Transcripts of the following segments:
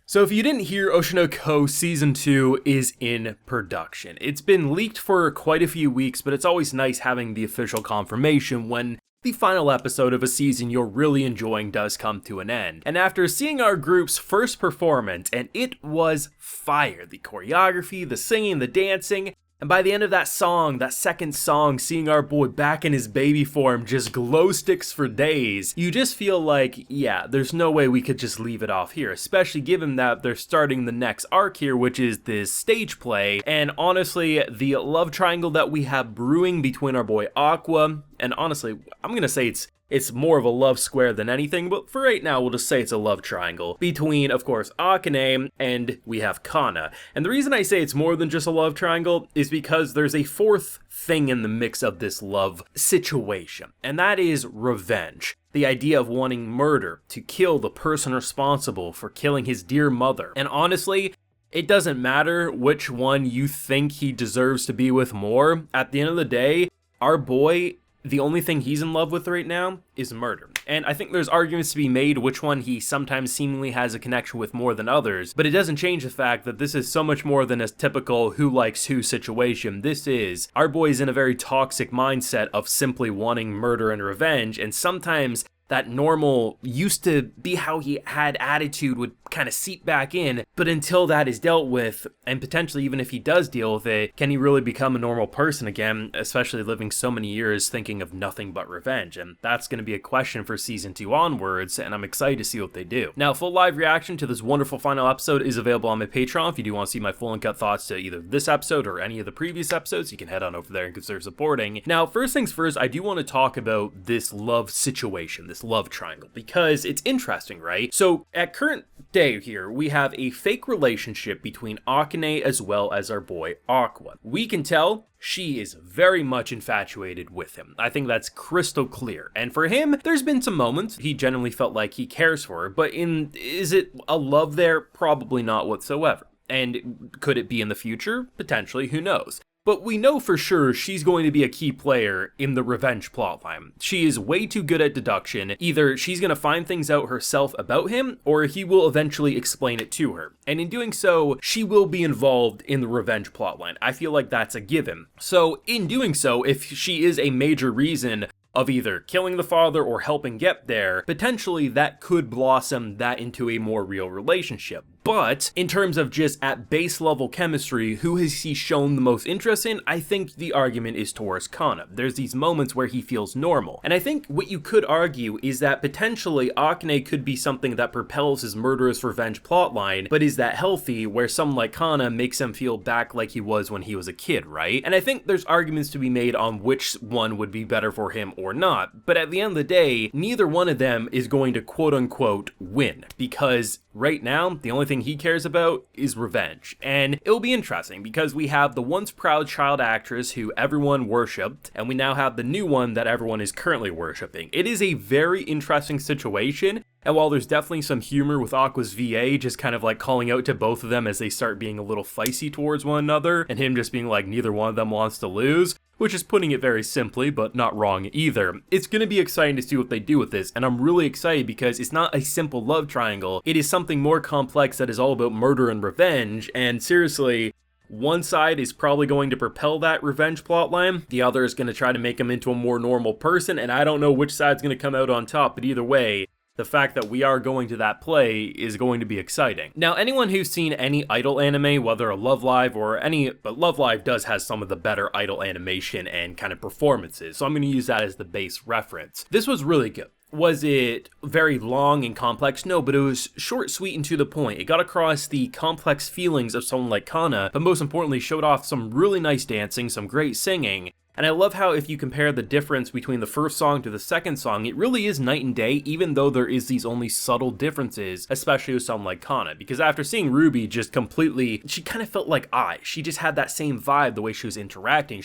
So if you didn't hear, Oshinoko Season 2 is in production. It's been leaked for quite a few weeks, but it's always nice having the official confirmation when the final episode of a season you're really enjoying does come to an end. And after seeing our group's first performance, and it was fire, the choreography, the singing, the dancing, and by the end of that song, that second song, seeing our boy back in his baby form just glow sticks for days, you just feel like, yeah, there's no way we could just leave it off here, especially given that they're starting the next arc here, which is this stage play. And honestly, the love triangle that we have brewing between our boy Aqua, and honestly, I'm gonna say it's more of a love square than anything, but for right now, we'll just say it's a love triangle between, of course, Akane and we have Kana. And the reason I say it's more than just a love triangle is because there's a fourth thing in the mix of this love situation, and that is revenge. The idea of wanting murder to kill the person responsible for killing his dear mother. And honestly, it doesn't matter which one you think he deserves to be with more. At the end of the day, our boy, the only thing he's in love with right now is murder. And I think there's arguments to be made which one he sometimes seemingly has a connection with more than others, but it doesn't change the fact that this is so much more than a typical who likes who situation. This is, our boy's in a very toxic mindset of simply wanting murder and revenge, and sometimes that normal used to be how he had attitude would kind of seep back in, but until that is dealt with, and potentially even if he does deal with it, can he really become a normal person again, especially living so many years thinking of nothing but revenge? And that's going to be a question for season 2 onwards, and I'm excited to see what they do. Now, full live reaction to this wonderful final episode is available on my Patreon. If you do want to see my full and cut thoughts to either this episode or any of the previous episodes, you can head on over there and consider supporting. Now, first things first, I do want to talk about this love situation, this love triangle, because it's interesting, right? So at current day here, we have a fake relationship between Akane as well as our boy Aqua. We can tell she is very much infatuated with him. I think that's crystal clear. And for him, there's been some moments he genuinely felt like he cares for her, but is it a love there? Probably not whatsoever. And could it be in the future? Potentially, who knows? But we know for sure she's going to be a key player in the revenge plotline. She is way too good at deduction. Either she's going to find things out herself about him, or he will eventually explain it to her. And in doing so, she will be involved in the revenge plotline. I feel like that's a given. So in doing so, if she is a major reason of either killing the father or helping get there, potentially that could blossom that into a more real relationship. But in terms of just at base level chemistry, who has he shown the most interest in? I think the argument is towards Kana. There's these moments where he feels normal. And I think what you could argue is that potentially Akane could be something that propels his murderous revenge plotline, but is that healthy where someone like Kana makes him feel back like he was when he was a kid, right? And I think there's arguments to be made on which one would be better for him or not. But at the end of the day, neither one of them is going to quote unquote win, because right now, the only thing he cares about is revenge. And it'll be interesting because we have the once proud child actress who everyone worshipped, and we now have the new one that everyone is currently worshipping. It is a very interesting situation. And while there's definitely some humor with Aqua's VA just kind of like calling out to both of them as they start being a little feisty towards one another, and him just being like neither one of them wants to lose, which is putting it very simply, but not wrong either. It's going to be exciting to see what they do with this, and I'm really excited because it's not a simple love triangle. It is something more complex that is all about murder and revenge, and seriously, one side is probably going to propel that revenge plotline, the other is going to try to make him into a more normal person, and I don't know which side's going to come out on top, but either way, the fact that we are going to that play is going to be exciting. Now, anyone who's seen any Idol anime, whether a Love Live or any, but Love Live does has some of the better Idol animation and kind of performances, so I'm going to use that as the base reference. This was really good. Was it very long and complex? No, but it was short, sweet, and to the point. It got across the complex feelings of someone like Kana, but most importantly showed off some really nice dancing, some great singing. And I love how if you compare the difference between the first song to the second song, it really is night and day, even though there is these only subtle differences, especially with someone like Kana. Because after seeing Ruby just completely, she kind of felt like she just had that same vibe the way she was interacting.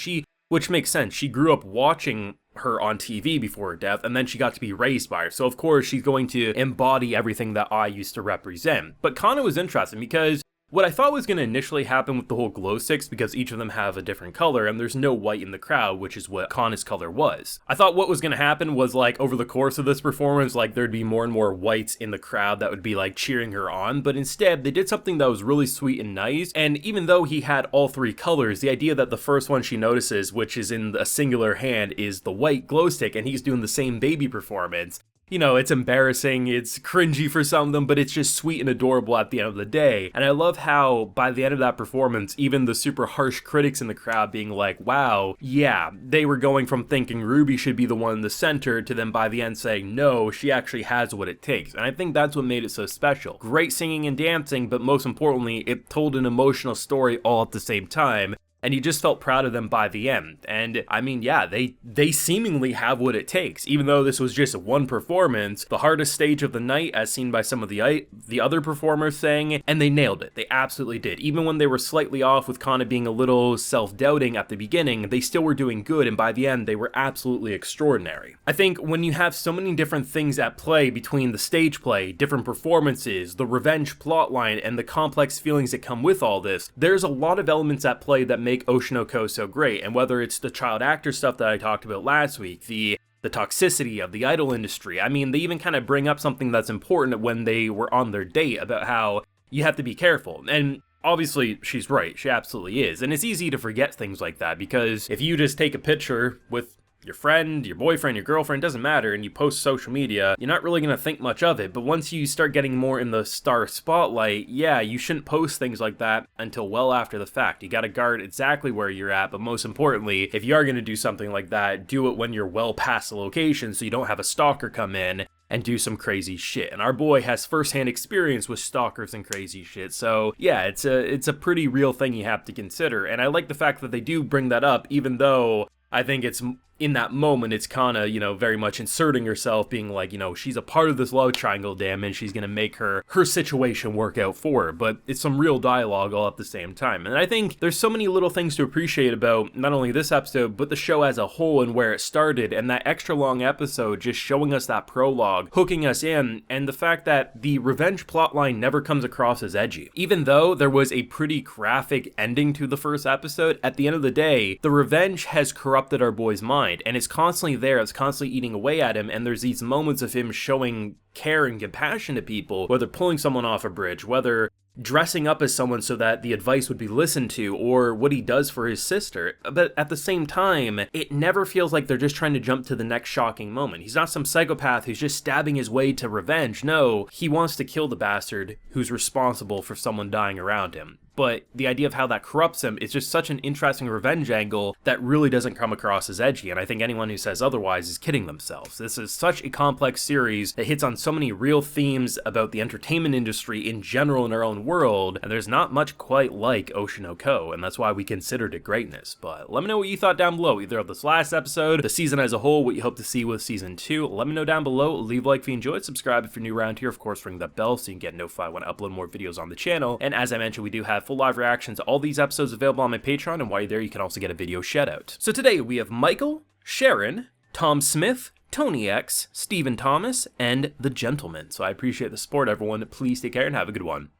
Which makes sense, she grew up watching her on TV before her death, and then she got to be raised by her. So of course she's going to embody everything that I used to represent. But Kana was interesting because what I thought was going to initially happen with the whole glow sticks, because each of them have a different color and there's no white in the crowd, which is what Cunha's color was. I thought what was going to happen was like over the course of this performance, like there'd be more and more whites in the crowd that would be like cheering her on, but instead they did something that was really sweet and nice. And even though he had all three colors, the idea that the first one she notices, which is in a singular hand, is the white glow stick, and he's doing the same baby performance. You know, it's embarrassing, it's cringy for some of them, but it's just sweet and adorable at the end of the day. And I love how, by the end of that performance, even the super harsh critics in the crowd being like, wow, yeah, they were going from thinking Ruby should be the one in the center to then by the end saying, no, she actually has what it takes. And I think that's what made it so special. Great singing and dancing, but most importantly, it told an emotional story all at the same time. And you just felt proud of them by the end. And I mean, yeah, they seemingly have what it takes. Even though this was just one performance, the hardest stage of the night, as seen by some of the other performers saying, and they nailed it. They absolutely did. Even when they were slightly off with Cunha being a little self-doubting at the beginning, they still were doing good, and by the end, they were absolutely extraordinary. I think when you have so many different things at play between the stage play, different performances, the revenge plotline, and the complex feelings that come with all this, there's a lot of elements at play that make Oshi no Ko so great. And whether it's the child actor stuff that I talked about last week, the toxicity of the idol industry, I mean, they even kind of bring up something that's important when they were on their date about how you have to be careful. And obviously, she's right, she absolutely is. And it's easy to forget things like that, because if you just take a picture with your friend, your boyfriend, your girlfriend, doesn't matter, and you post social media, you're not really going to think much of it. But once you start getting more in the star spotlight, yeah, you shouldn't post things like that until well after the fact. You got to guard exactly where you're at, but most importantly, if you are going to do something like that, do it when you're well past the location so you don't have a stalker come in and do some crazy shit. And our boy has first-hand experience with stalkers and crazy shit. So yeah, it's a pretty real thing you have to consider. And I like the fact that they do bring that up, even though I think it's in that moment, it's Cunha, you know, very much inserting herself, being like, you know, she's a part of this love triangle, damn, and she's gonna make her situation work out for her. But it's some real dialogue all at the same time. And I think there's so many little things to appreciate about not only this episode, but the show as a whole and where it started, and that extra long episode just showing us that prologue, hooking us in, and the fact that the revenge plotline never comes across as edgy. Even though there was a pretty graphic ending to the first episode, at the end of the day, the revenge has corrupted our boy's mind. And it's constantly there, it's constantly eating away at him, and there's these moments of him showing care and compassion to people, whether pulling someone off a bridge, whether dressing up as someone so that the advice would be listened to, or what he does for his sister. But at the same time, it never feels like they're just trying to jump to the next shocking moment. He's not some psychopath who's just stabbing his way to revenge. No, he wants to kill the bastard who's responsible for someone dying around him. But the idea of how that corrupts him is just such an interesting revenge angle that really doesn't come across as edgy, and I think anyone who says otherwise is kidding themselves. This is such a complex series that hits on so many real themes about the entertainment industry in general in our own world, and there's not much quite like Oshi no Ko, and that's why we considered it greatness. But let me know what you thought down below, either of this last episode, the season as a whole, what you hope to see with season 2. Let me know down below, leave a like if you enjoyed, subscribe if you're new around here, of course ring that bell so you can get notified when I upload more videos on the channel, and as I mentioned, we do have full live reactions to all these episodes available on my Patreon, and while you're there, you can also get a video shout out. So today we have Michael, Sharon, Tom Smith, Tony X, Stephen Thomas, and The Gentleman. So I appreciate the support, everyone. Please take care and have a good one.